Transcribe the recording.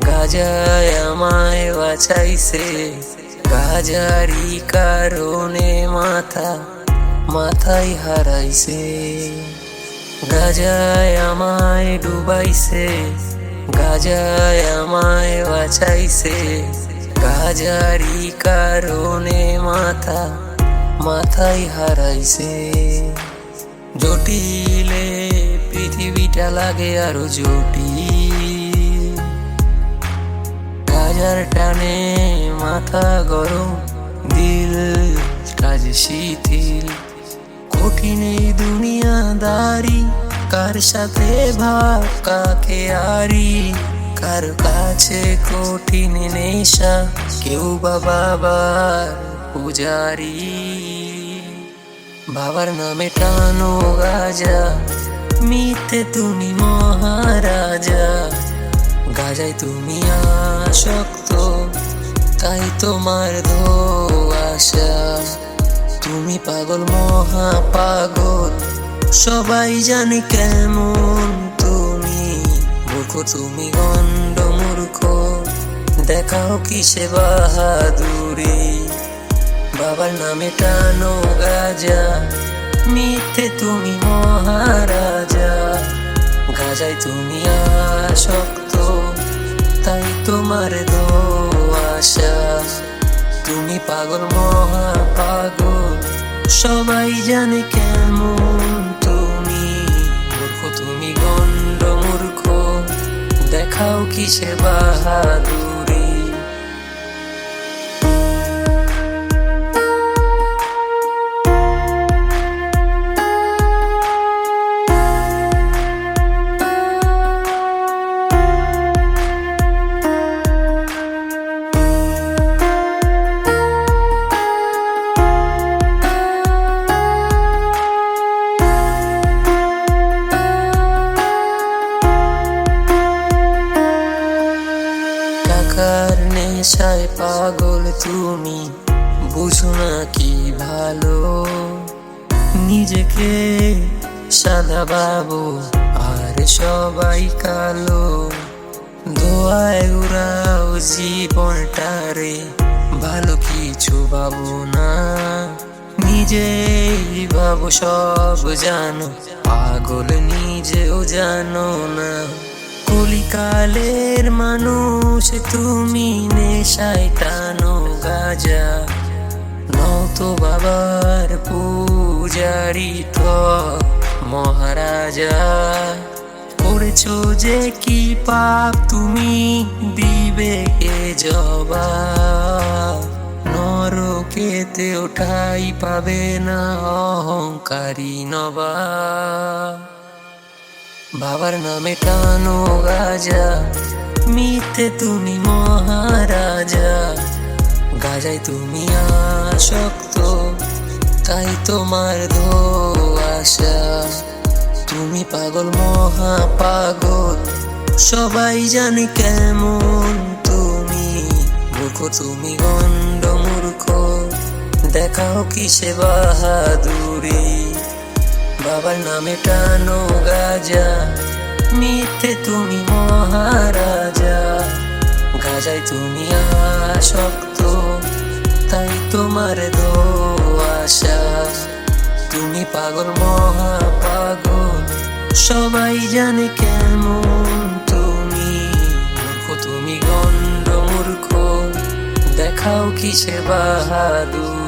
গাজায় আমায় বাঁচাইছে। গাজারি কারণে মাথায় হারাইছে। গাজায় আমায় ডুবাইছে, গাজায় আমায় বাঁচাইছে। গাজারি কারণে মাথায় হারাইছে। জটিলে পৃথিবীটা লাগে আরো জটিল। গাজার টানে মাথা গরম, দিল কাজ শিথিল। কঠিন এই দুনিয়াদারি, কার সাথে ভাব কাকে আরি। কার কাছে কঠিন নেশা, কেউ বা বাবার পূজারি। বাবার নামে টানো গাজা, মিথ্যে তুমি মহারাজা। গাজায় তুমি আসক্ত, তাই তোমার আশা। তুমি পাগল, মহা পাগল, সবাই জানে কেমন তুমি। মূর্খ তুমি, গণ্ড মূর্খ, দেখাও কিসে বাহাদুরি। বাবার নামে টানো গাজা, মিথ্যে তুমি মহারাজা। গাজায় তুমি আসক্ত, তাই তোমার আশা। তুমি পাগল, মহা পাগল, সবাই জানে কেমন তুমি। মূর্খ তুমি, গণ্ড মূর্খ, দেখাও কিসে বাহাদুরি। টাকার নেশায় পাগল তুমি, বুঝো না কি ভালো। নিজেকে সাদা বাবু, আর সবাই কালো। দোয়ায় উড়াও জীবনটারে, ভালো কিছু ভাবো না। নিজেই ভাবো সব জানো, পাগল নিজেও জানো না। কলিকালের মানুষ তুমি, নেশায় টানো গাজা। নও তো বাবার পূজারি, মহারাজা। করেছো যে কি পাপ তুমি, দিবে কে জবাব। নরকেতে ওঠাই পাবে না অহংকারী নবাব। বাবার নামে টানো গাজা, মিথ্যে তুমি মহারাজা। গাজায় তুমি আসক্ত, তাই তোমার আশা। তুমি পাগল, মহা পাগল, সবাই জানে কেমন তুমি। মূর্খ তুমি, গণ্ড মূর্খ, দেখাও কিসে বাহাদুরি। বাবার নামে টানো গাজা, মিথ্যে তুমি মহারাজা। গাজায় তুমি আসক্ত, তাই তোমার আশা। তুমি পাগল, মহা পাগল, সবাই জানে কেমন তুমি। মূর্খ তুমি, গণ্ড মূর্খ, দেখাও কিসে বাহাদুর।